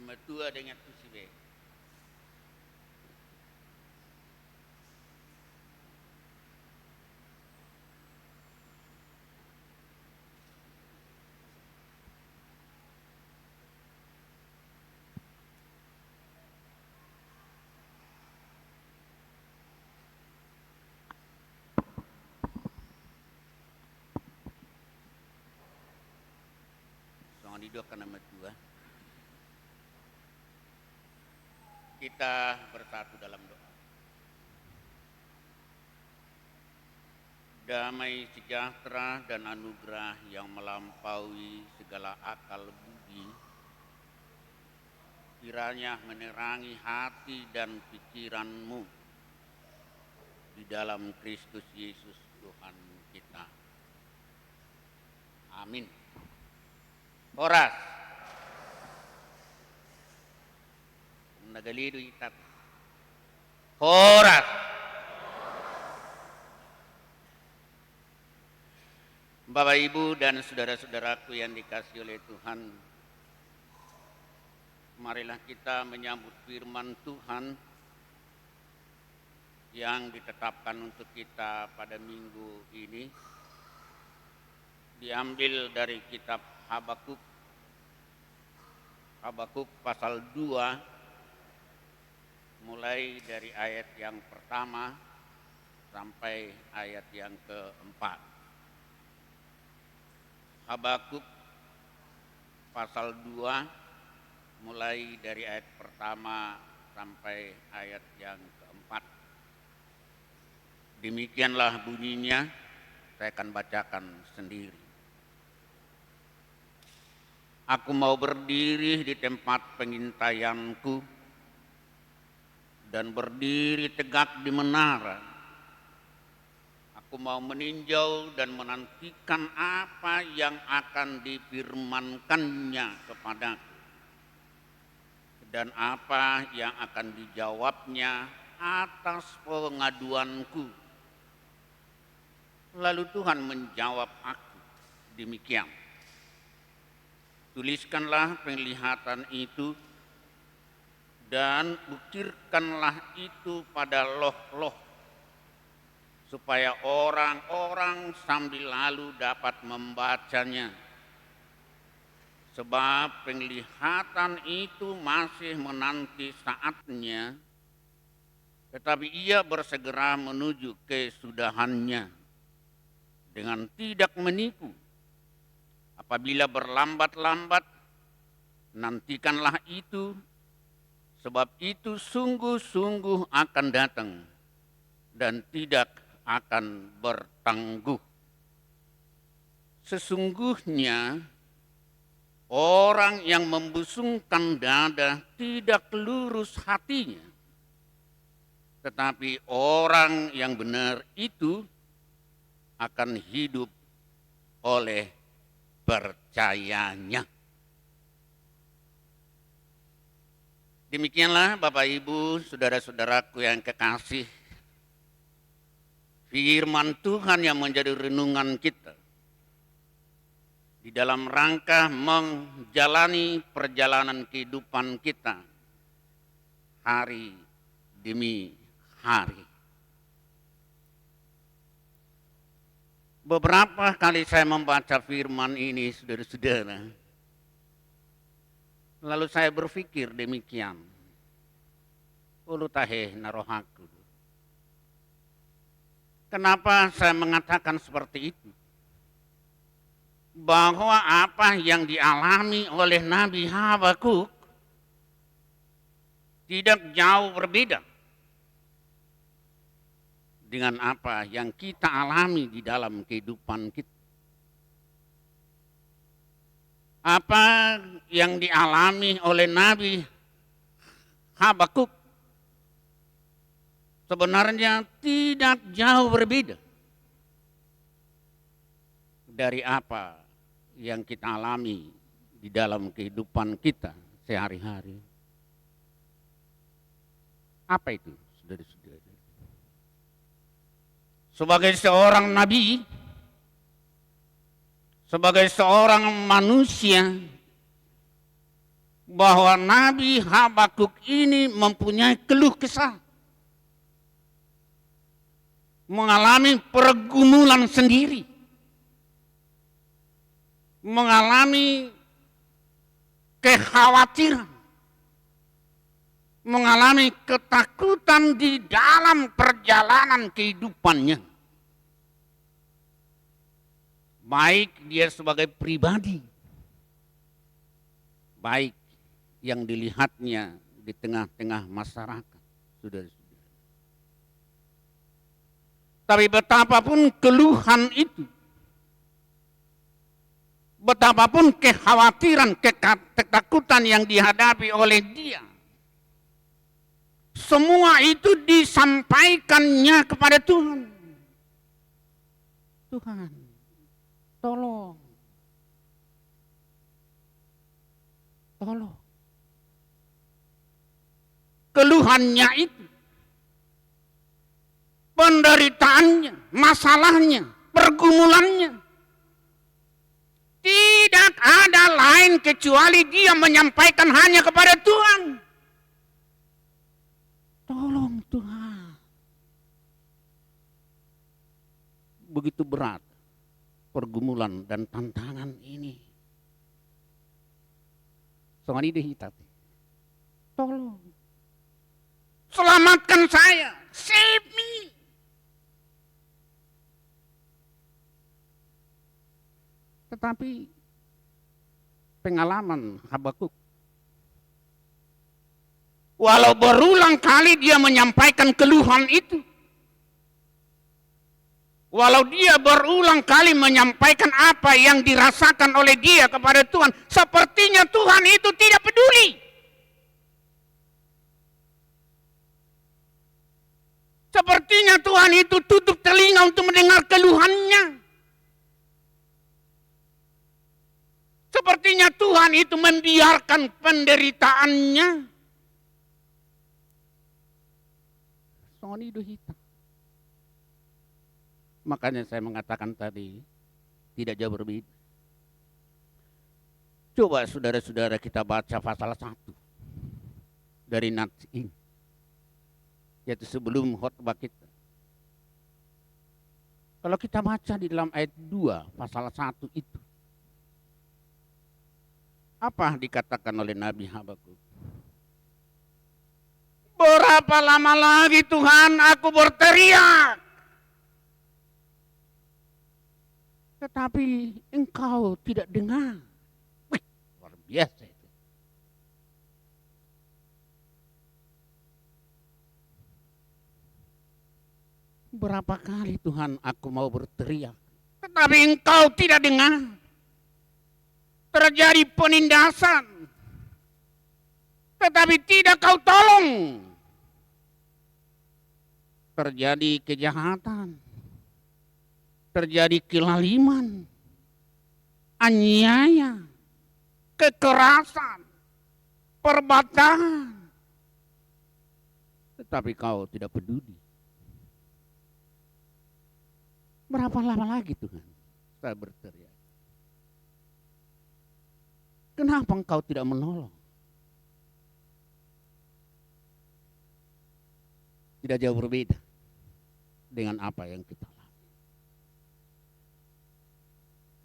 Nama tua dengan tusibe. Soalnya dua kan nama tua. Kita bersatu dalam doa. Damai sejahtera dan anugerah yang melampaui segala akal budi kiranya menerangi hati dan pikiranmu di dalam Kristus Yesus Tuhan kita. Amin. Horas. Nagalido itat. Horas. Bapak Ibu dan saudara-saudaraku yang dikasihi oleh Tuhan, marilah kita menyambut firman Tuhan yang ditetapkan untuk kita pada minggu ini. Diambil dari kitab Habakuk pasal 2, mulai dari ayat yang pertama sampai ayat yang keempat. Habakuk pasal 2 mulai dari ayat pertama sampai ayat yang keempat. Demikianlah bunyinya, saya akan bacakan sendiri. Aku mau berdiri di tempat pengintaianku dan berdiri tegak di menara. Aku mau meninjau dan menantikan apa yang akan difirmankannya kepadaku dan apa yang akan dijawabnya atas pengaduanku. Lalu Tuhan menjawab aku, demikian. Tuliskanlah penglihatan itu dan ukirkanlah itu pada loh-loh, supaya orang-orang sambil lalu dapat membacanya. Sebab penglihatan itu masih menanti saatnya, tetapi ia bersegera menuju kesudahannya dengan tidak menipu. Apabila berlambat-lambat, nantikanlah itu, sebab itu sungguh-sungguh akan datang dan tidak akan bertangguh. Sesungguhnya orang yang membusungkan dada tidak lurus hatinya, tetapi orang yang benar itu akan hidup oleh percayanya. Demikianlah Bapak Ibu, saudara-saudaraku yang kekasih, firman Tuhan yang menjadi renungan kita di dalam rangka menjalani perjalanan kehidupan kita hari demi hari. Beberapa kali saya membaca firman ini, saudara-saudara, lalu saya berpikir demikian. Ulu tahe narohaku. Kenapa saya mengatakan seperti itu? Bahwa apa yang dialami oleh Nabi Habakuk tidak jauh berbeda dengan apa yang kita alami di dalam kehidupan kita. Apa yang dialami oleh Nabi Habakuk sebenarnya tidak jauh berbeda dari apa yang kita alami di dalam kehidupan kita sehari-hari. Apa itu, saudara-saudara? Sebagai seorang nabi, sebagai seorang manusia bahwa Nabi Habakuk ini mempunyai keluh kesah, mengalami pergumulan sendiri, mengalami kekhawatiran, mengalami ketakutan di dalam perjalanan kehidupannya. Baik dia sebagai pribadi, baik yang dilihatnya di tengah-tengah masyarakat, saudara-saudara. Tapi betapapun keluhan itu, betapapun kekhawatiran, ketakutan yang dihadapi oleh dia, semua itu disampaikannya kepada Tuhan. Tuhan, tolong. Tolong. Keluhannya itu, penderitaannya, masalahnya, pergumulannya, tidak ada lain kecuali dia menyampaikan hanya kepada Tuhan. Tolong Tuhan. Begitu berat pergumulan dan tantangan ini. Soalnya ide hitam. Tolong. Selamatkan saya. Save me. Tetapi pengalaman Habakuk, walau berulang kali dia menyampaikan keluhan itu, walau dia berulang kali menyampaikan apa yang dirasakan oleh dia kepada Tuhan, sepertinya Tuhan itu tidak peduli. Sepertinya Tuhan itu tutup telinga untuk mendengar keluhannya. Sepertinya Tuhan itu membiarkan penderitaannya. Soalnya itu hitam. Makanya saya mengatakan tadi, tidak jauh berbeda. Coba saudara-saudara kita baca pasal 1 dari Nats ini, yaitu sebelum khotbah kita. Kalau kita baca di dalam ayat 2 pasal 1 itu, apa dikatakan oleh Nabi Habakuk? Berapa lama lagi Tuhan aku berteriak, tetapi engkau tidak dengar. Wih, luar biasa itu. Berapa kali Tuhan aku mau berteriak, tetapi engkau tidak dengar. Terjadi penindasan, tetapi tidak kau tolong. Terjadi kejahatan, terjadi kelaliman, aniaya, kekerasan, perbatasan, tetapi kau tidak peduli. Berapa lama lagi Tuhan saya berteriak? Kenapa engkau tidak menolong? Tidak jauh berbeda dengan apa yang kita alami.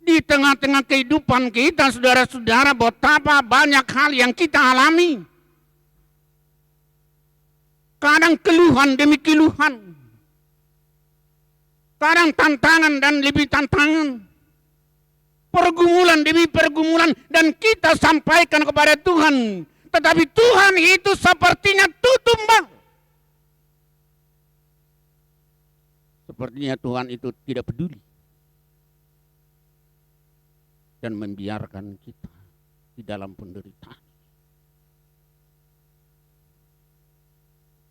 Di tengah-tengah kehidupan kita, saudara-saudara, betapa banyak hal yang kita alami. Kadang keluhan demi keluhan. Kadang tantangan dan lebih tantangan. Pergumulan demi pergumulan, dan kita sampaikan kepada Tuhan. Tetapi Tuhan itu sepertinya tutup. Sepertinya Tuhan itu tidak peduli dan membiarkan kita di dalam penderitaan.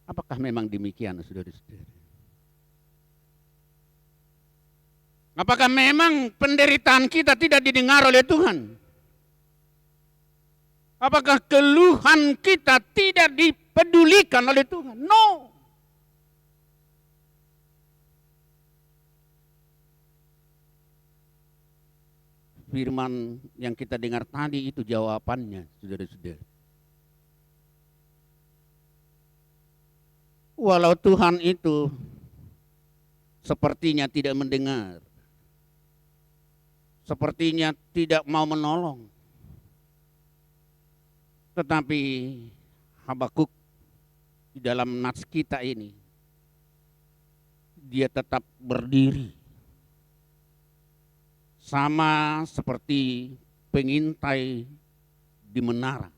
Apakah memang demikian, saudara-saudara? Apakah memang penderitaan kita tidak didengar oleh Tuhan? Apakah keluhan kita tidak dipedulikan oleh Tuhan? No. Firman yang kita dengar tadi itu jawabannya, saudara-saudara. Walau Tuhan itu sepertinya tidak mendengar, sepertinya tidak mau menolong, tetapi Habakuk di dalam nats kita ini, dia tetap berdiri. Sama seperti pengintai di menara.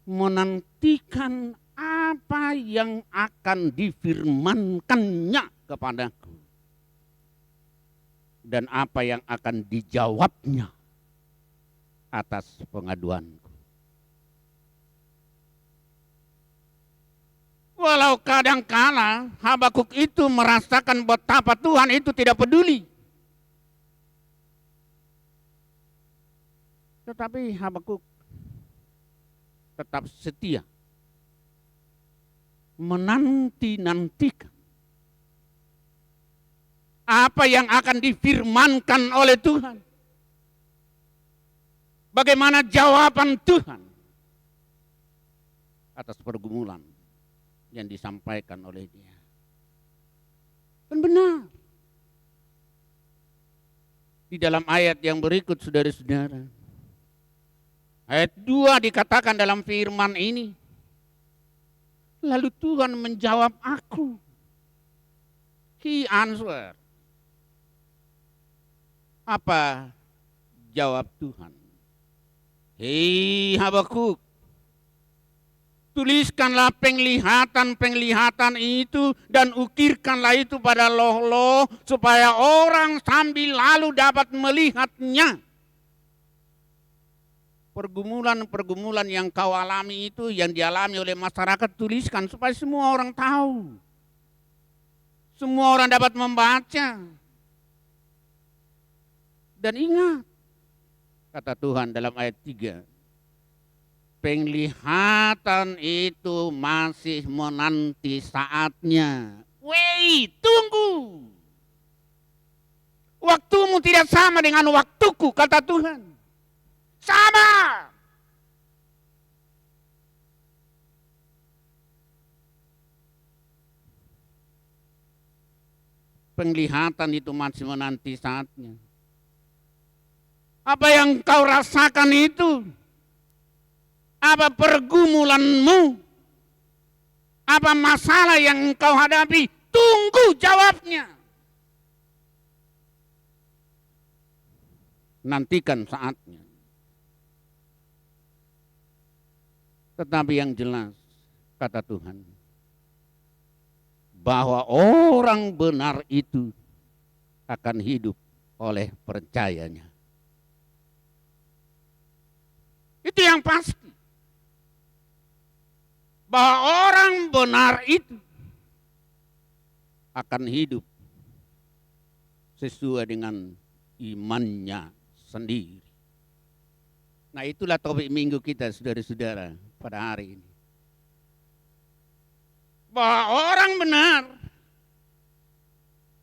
Menantikan apa yang akan difirmankannya kepadaku. Dan apa yang akan dijawabnya atas pengaduanku. Walau kadangkala Habakuk itu merasakan betapa Tuhan itu tidak peduli. Tetapi Habakuk tetap setia. Menanti-nantikan apa yang akan difirmankan oleh Tuhan. Bagaimana jawaban Tuhan atas pergumulan yang disampaikan oleh dia. Dan benar. Di dalam ayat yang berikut, saudara-saudara, ayat 2 dikatakan dalam firman ini, lalu Tuhan menjawab aku. He answered. Apa jawab Tuhan? Hei Habakuk, tuliskanlah penglihatan-penglihatan itu dan ukirkanlah itu pada loh-loh supaya orang sambil lalu dapat melihatnya. Pergumulan-pergumulan yang kau alami itu, yang dialami oleh masyarakat, tuliskan supaya semua orang tahu. Semua orang dapat membaca. Dan ingat, kata Tuhan dalam ayat 3, penglihatan itu masih menanti saatnya. Wait, tunggu. Waktumu tidak sama dengan waktuku, kata Tuhan. Sama. Penglihatan itu masih menanti saatnya. Apa yang kau rasakan itu? Apa pergumulanmu? Apa masalah yang kau hadapi? Tunggu jawabnya. Nantikan saatnya. Tetapi yang jelas, kata Tuhan, bahwa orang benar itu akan hidup oleh percayanya. Itu yang pasti. Bahwa orang benar itu akan hidup sesuai dengan imannya sendiri. Nah, itulah topik minggu kita, saudara-saudara, pada hari ini. Bahwa orang benar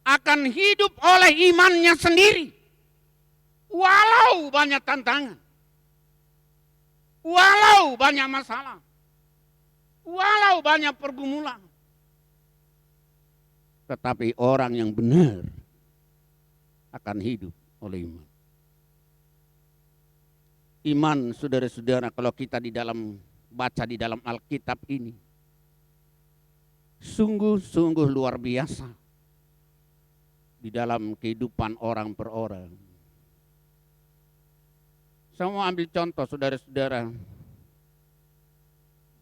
akan hidup oleh imannya sendiri. Walau banyak tantangan. Walau banyak masalah. Walau banyak pergumulan. Tetapi orang yang benar akan hidup oleh iman. Iman, saudara-saudara, kalau kita baca di dalam Alkitab ini, sungguh-sungguh luar biasa di dalam kehidupan orang per orang. Saya mau ambil contoh, saudara-saudara,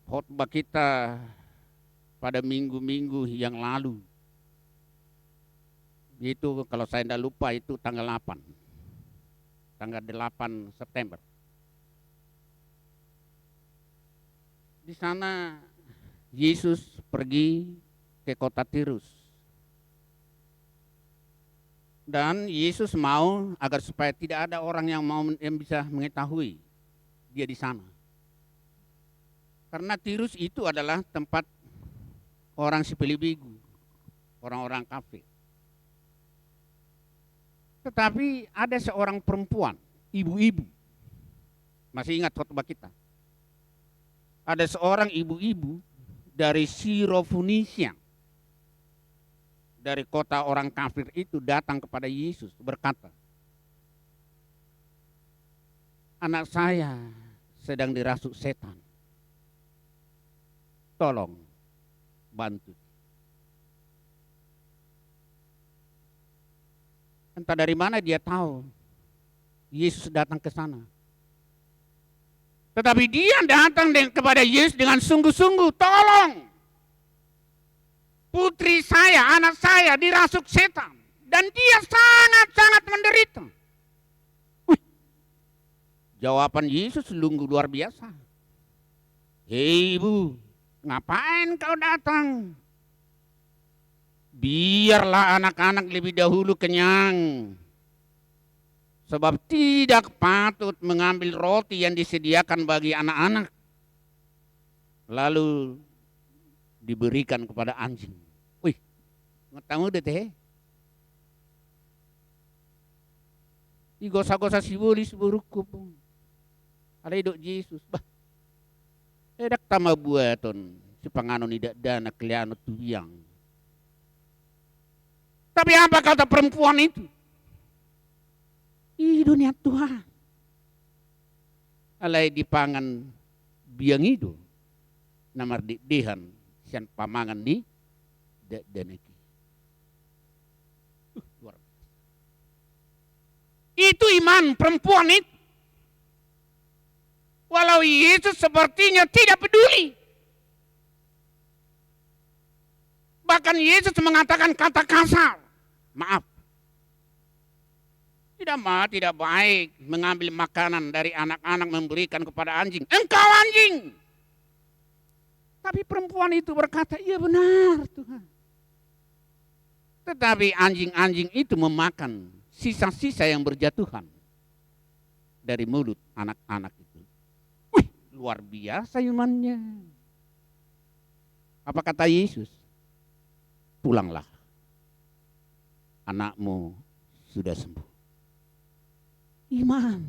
khotbah kita pada minggu-minggu yang lalu. Itu kalau saya tidak lupa itu tanggal 8 September. Di sana Yesus pergi ke kota Tirus. Dan Yesus mau agar supaya tidak ada orang yang bisa mengetahui dia di sana. Karena Tirus itu adalah tempat orang sipilibigu, orang-orang kafir. Tetapi ada seorang perempuan, ibu-ibu. Masih ingat khotbah kita? Ada seorang ibu-ibu dari Sirofunisia, dari kota orang kafir itu datang kepada Yesus berkata, anak saya sedang dirasuk setan. Tolong bantu. Entah dari mana dia tahu Yesus datang ke sana. Tetapi dia datang kepada Yesus dengan sungguh-sungguh, tolong. Putri saya, anak saya dirasuk setan. Dan dia sangat-sangat menderita. Jawaban Yesus sungguh luar biasa. Hei ibu, ngapain kau datang? Biarlah anak-anak lebih dahulu kenyang. Sebab tidak patut mengambil roti yang disediakan bagi anak-anak, lalu diberikan kepada anjing. Wih, ngetamu deh teh. Igosa-gosa sibulis burukku. Ada hidup Yesus. Bah, edak tama buaton si pangano tidak dana keliano tuyang. Tapi apa kata perempuan itu? Ih dunia Tuhan. Alai dipangan biang itu. Namar dihan sian pamangan di deneki. Itu iman perempuan itu. Walau Yesus sepertinya tidak peduli. Bahkan Yesus mengatakan kata kasar. Maaf. Tidak baik mengambil makanan dari anak-anak memberikan kepada anjing. Engkau anjing. Tapi perempuan itu berkata, iya benar Tuhan. Tetapi anjing-anjing itu memakan sisa-sisa yang berjatuhan dari mulut anak-anak itu. Wih, luar biasa imannya. Apa kata Yesus? Pulanglah. Anakmu sudah sembuh. Iman.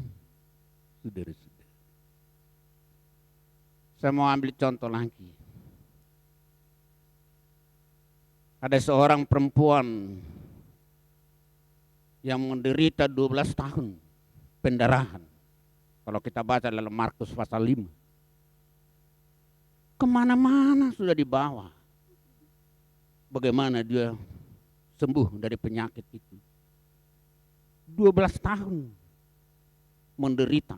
Saudara-saudara. Saya mau ambil contoh lagi. Ada seorang perempuan yang menderita 12 tahun pendarahan. Kalau kita baca dalam Markus pasal 5. Kemana-mana sudah dibawa. Bagaimana dia sembuh dari penyakit itu. 12 tahun menderita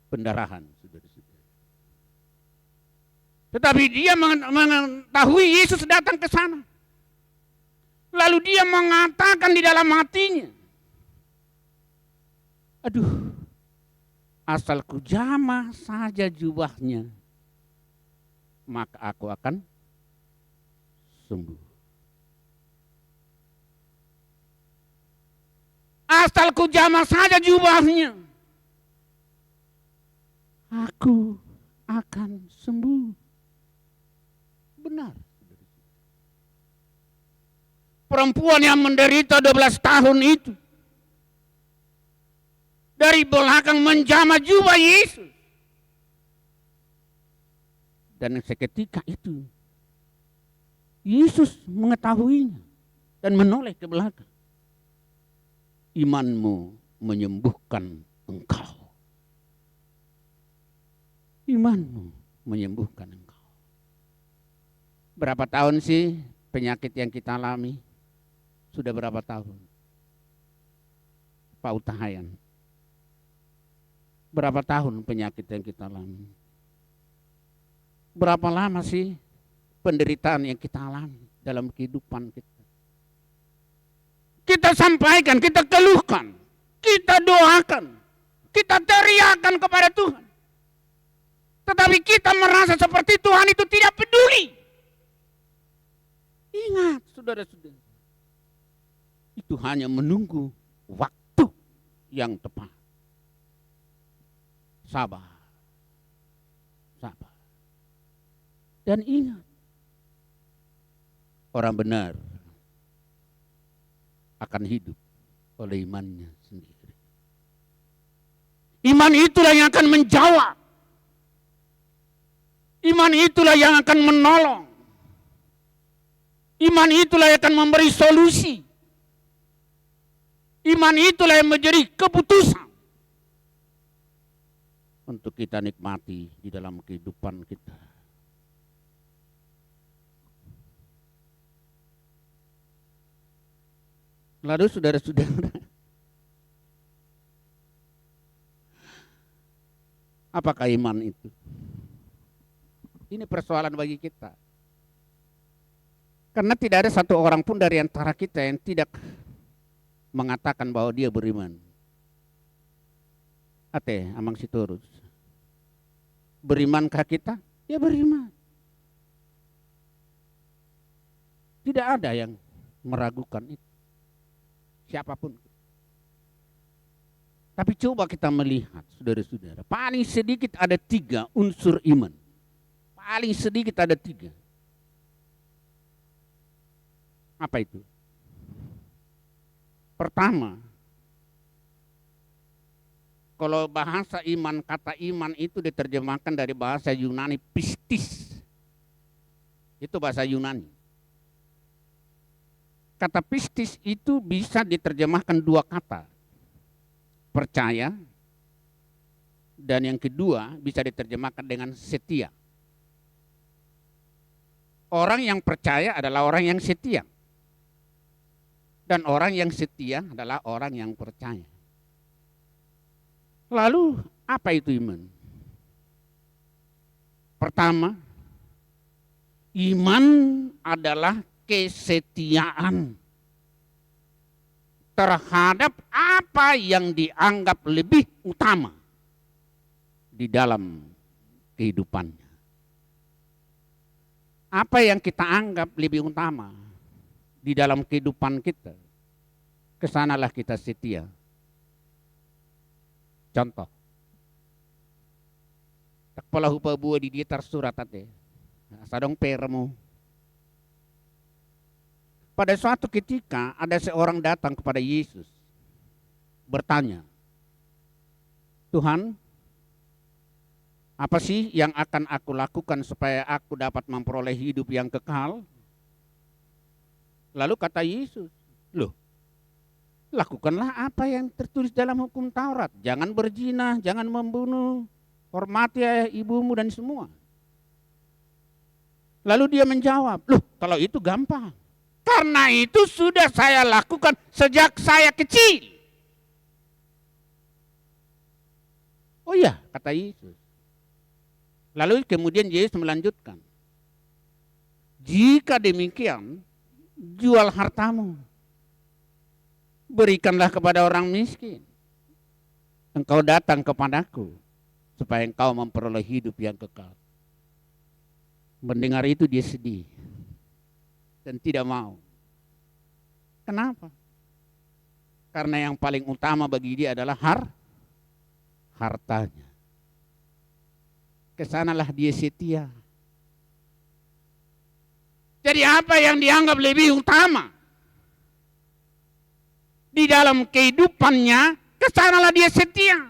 pendarahan, saudara-saudara. Tetapi dia mengetahui Yesus datang ke sana. Lalu dia mengatakan di dalam hatinya, aduh, asal ku jamah saja jubahnya, maka aku akan sembuh. Asal ku jamah saja jubahnya, aku akan sembuh. Benar. Perempuan yang menderita 12 tahun itu dari belakang menjamah jubah Yesus. Dan seketika itu Yesus mengetahuinya dan menoleh ke belakang. Imanmu menyembuhkan engkau. Imanmu menyembuhkan engkau. Berapa tahun sih penyakit yang kita alami? Sudah berapa tahun? Pak Utahayan. Berapa tahun penyakit yang kita alami? Berapa lama sih penderitaan yang kita alami dalam kehidupan kita? Kita sampaikan, kita keluhkan, kita doakan, kita teriakan kepada Tuhan. Tetapi kita merasa seperti Tuhan itu tidak peduli. Ingat, saudara-saudara, itu hanya menunggu waktu yang tepat. Sabar, sabar. Dan ingat, orang benar akan hidup oleh imannya sendiri. Iman itulah yang akan menjawab Iman itulah yang akan menolong. Iman itulah yang akan memberi solusi. Iman itulah yang menjadi keputusan untuk kita nikmati di dalam kehidupan kita. Lalu saudara-saudara, apakah iman itu? Ini persoalan bagi kita. Karena tidak ada satu orang pun dari antara kita yang tidak mengatakan bahwa dia beriman. Ate, amang siturus. Berimankah kita? Ya beriman. Tidak ada yang meragukan itu. Siapapun. Tapi coba kita melihat, saudara-saudara. Paling sedikit ada 3 unsur iman. Paling sedikit ada 3. Apa itu? Pertama, kalau bahasa iman, kata iman itu diterjemahkan dari bahasa Yunani pistis. Itu bahasa Yunani. Kata pistis itu bisa diterjemahkan 2 kata. Percaya, dan yang kedua bisa diterjemahkan dengan setia. Orang yang percaya adalah orang yang setia. Dan orang yang setia adalah orang yang percaya. Lalu apa itu iman? Pertama, iman adalah kesetiaan terhadap apa yang dianggap lebih utama di dalam kehidupannya. Apa yang kita anggap lebih utama di dalam kehidupan kita, kesanalah kita setia. Contoh, tak pala hupa buah di ditar surat ate, sadong permu. Pada suatu ketika ada seorang datang kepada Yesus, bertanya, Tuhan, apa sih yang akan aku lakukan supaya aku dapat memperoleh hidup yang kekal? Lalu kata Yesus, loh, lakukanlah apa yang tertulis dalam hukum Taurat. Jangan berzina, jangan membunuh, hormati ayah ibumu dan semua. Lalu dia menjawab, loh kalau itu gampang. Karena itu sudah saya lakukan sejak saya kecil. Oh iya, kata Yesus. Lalu kemudian Yesus melanjutkan. Jika demikian, jual hartamu. Berikanlah kepada orang miskin. Engkau datang kepadaku supaya engkau memperoleh hidup yang kekal. Mendengar itu dia sedih dan tidak mau. Kenapa? Karena yang paling utama bagi dia adalah hartanya. Kesanalah dia setia. Jadi apa yang dianggap lebih utama di dalam kehidupannya, kesanalah dia setia.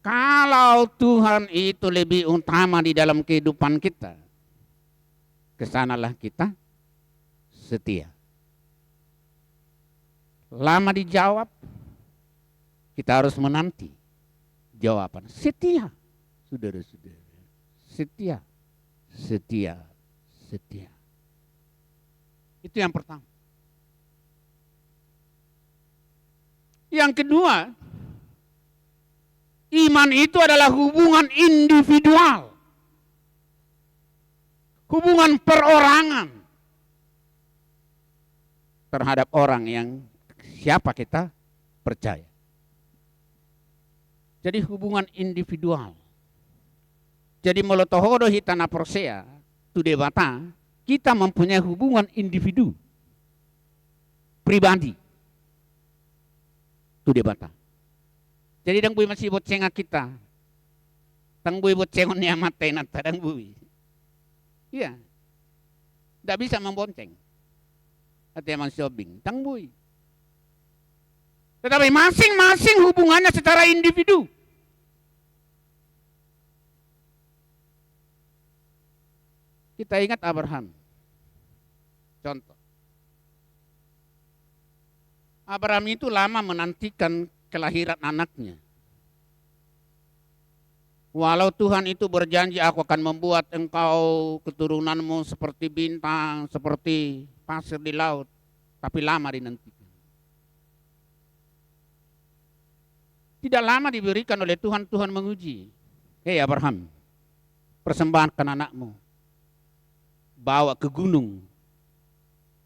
Kalau Tuhan itu lebih utama di dalam kehidupan kita, kesanalah kita setia. Lama dijawab, kita harus menanti jawaban. Setia, saudara-saudara. Setia, setia, setia. Itu yang pertama. Yang kedua, iman itu adalah hubungan individual. Hubungan perorangan terhadap orang yang siapa kita percaya. Jadi hubungan individual. Jadi molotohodo hitana prosea tu debata, kita mempunyai hubungan individu pribadi tu debata. Jadi dang bui masih buat cenga kita, tang bui buat cengon ni amatay na tadang bui. Iya, tidak bisa membonceng. Atau yang shopping, tangbui. Tetapi masing-masing hubungannya secara individu. Kita ingat Abraham. Contoh. Abraham itu lama menantikan kelahiran anaknya. Walau Tuhan itu berjanji, aku akan membuat engkau keturunanmu seperti bintang, seperti pasir di laut. Tapi lama dinantikan. Tidak lama diberikan oleh Tuhan, Tuhan menguji. Hei Abraham, persembahkan anakmu. Bawa ke gunung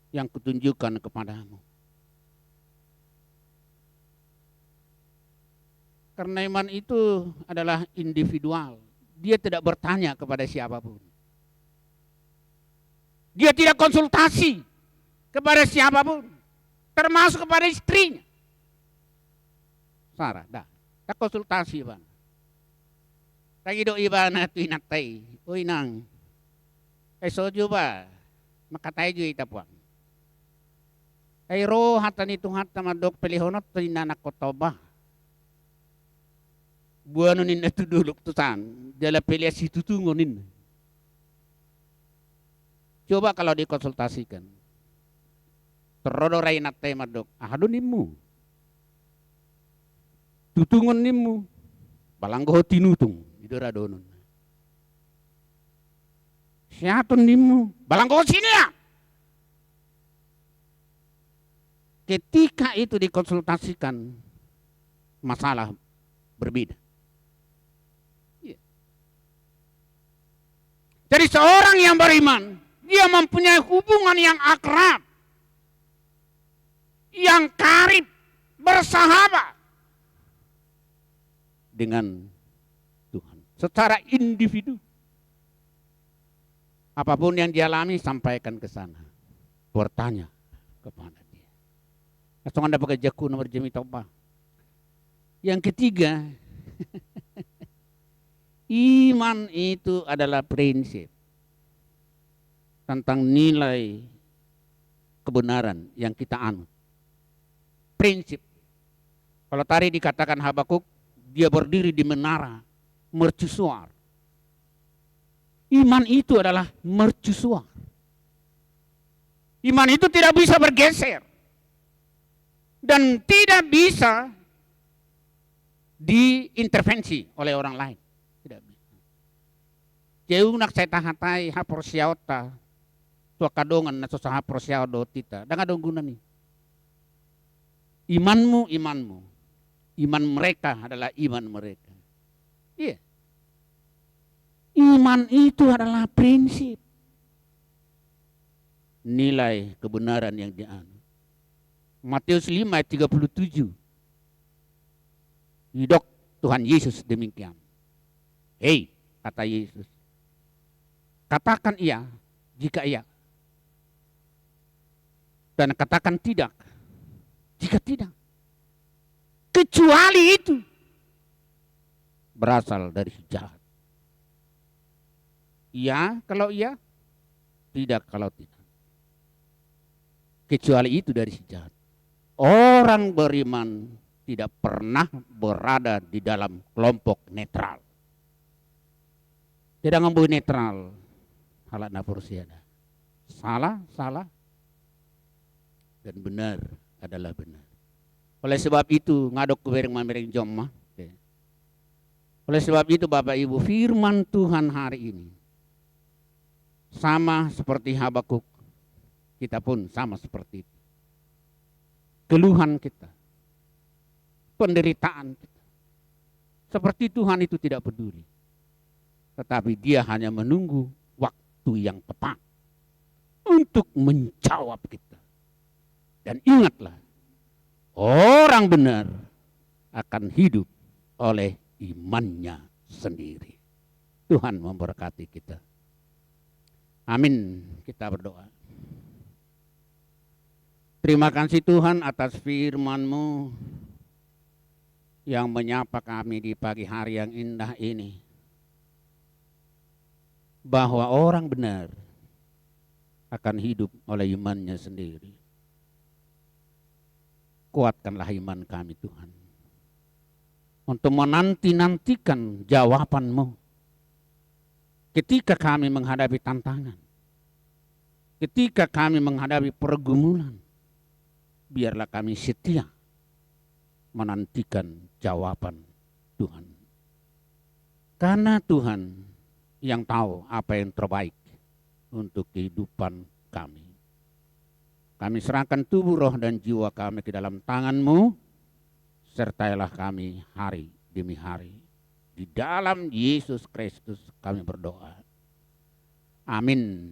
yang kutunjukkan kepadamu. Karena iman itu adalah individual. Dia tidak bertanya kepada siapapun. Dia tidak konsultasi kepada siapapun. Termasuk kepada istrinya. Sarah, dah. Tak konsultasi, Bang. Lagi do iba na tu inatay. Uy nang. Sojo ba? Makatay jo itapuan. Ay ro hatan itu hata madok pelihonot to inanak ko to ba? Buano nin natudulok tutan, dala pilihan situ tungonin. Coba kalau dikonsultasikan. Terodorai natai madok, ahadunimu. Tutungon nimu, balanggo tinutung, idora donon. Siatun nimu, balanggo sini ya. Ketika itu dikonsultasikan, masalah berbeda. Jadi seorang yang beriman, dia mempunyai hubungan yang akrab, yang karib, bersahabat dengan Tuhan. Secara individu. Apapun yang dia alami, sampaikan ke sana. Bertanya kepada dia. Langsung Anda pakai jaku nomor jemi toba. Yang ketiga, iman itu adalah prinsip tentang nilai kebenaran yang kita anut. Prinsip. Kalau tadi dikatakan Habakuk, dia berdiri di menara mercusuar. Iman itu adalah mercusuar. Iman itu tidak bisa bergeser. Dan tidak bisa diintervensi oleh orang lain. Jauh nak saya tahatai hapor siauta tua kadongan na susah hapor siaudo tita dan ada guna nih. Imanmu, iman mereka adalah iman mereka. Iya. Iman itu adalah prinsip, nilai kebenaran yang dianut. Matius 5 ayat 37. Hidup Tuhan Yesus demikian. Hei, kata Yesus. Katakan iya jika iya. Dan katakan tidak jika tidak. Kecuali itu berasal dari si jahat. Iya kalau iya, tidak kalau tidak. Kecuali itu dari si jahat. Orang beriman tidak pernah berada di dalam kelompok netral. Tidak ngambil netral. Halat napursiada. Salah, dan benar adalah benar. Oleh sebab itu ngadok kubereng mamereng jomma. Oleh sebab itu Bapak Ibu, firman Tuhan hari ini sama seperti Habakuk, kita pun sama seperti itu. Keluhan kita, penderitaan kita, seperti Tuhan itu tidak peduli, tetapi Dia hanya menunggu yang tepat untuk menjawab kita. Dan ingatlah, orang benar akan hidup oleh imannya sendiri. Tuhan memberkati kita. Amin. Kita berdoa. Terima kasih Tuhan atas firman-Mu yang menyapa kami di pagi hari yang indah ini. Bahwa orang benar akan hidup oleh imannya sendiri. Kuatkanlah iman kami Tuhan. Untuk menanti-nantikan jawaban-Mu ketika kami menghadapi tantangan, ketika kami menghadapi pergumulan, biarlah kami setia menantikan jawaban Tuhan. Karena Tuhan yang tahu apa yang terbaik untuk kehidupan kami. Kami serahkan tubuh, roh, dan jiwa kami ke dalam tangan-Mu. Sertailah kami hari demi hari. Di dalam Yesus Kristus kami berdoa. Amin.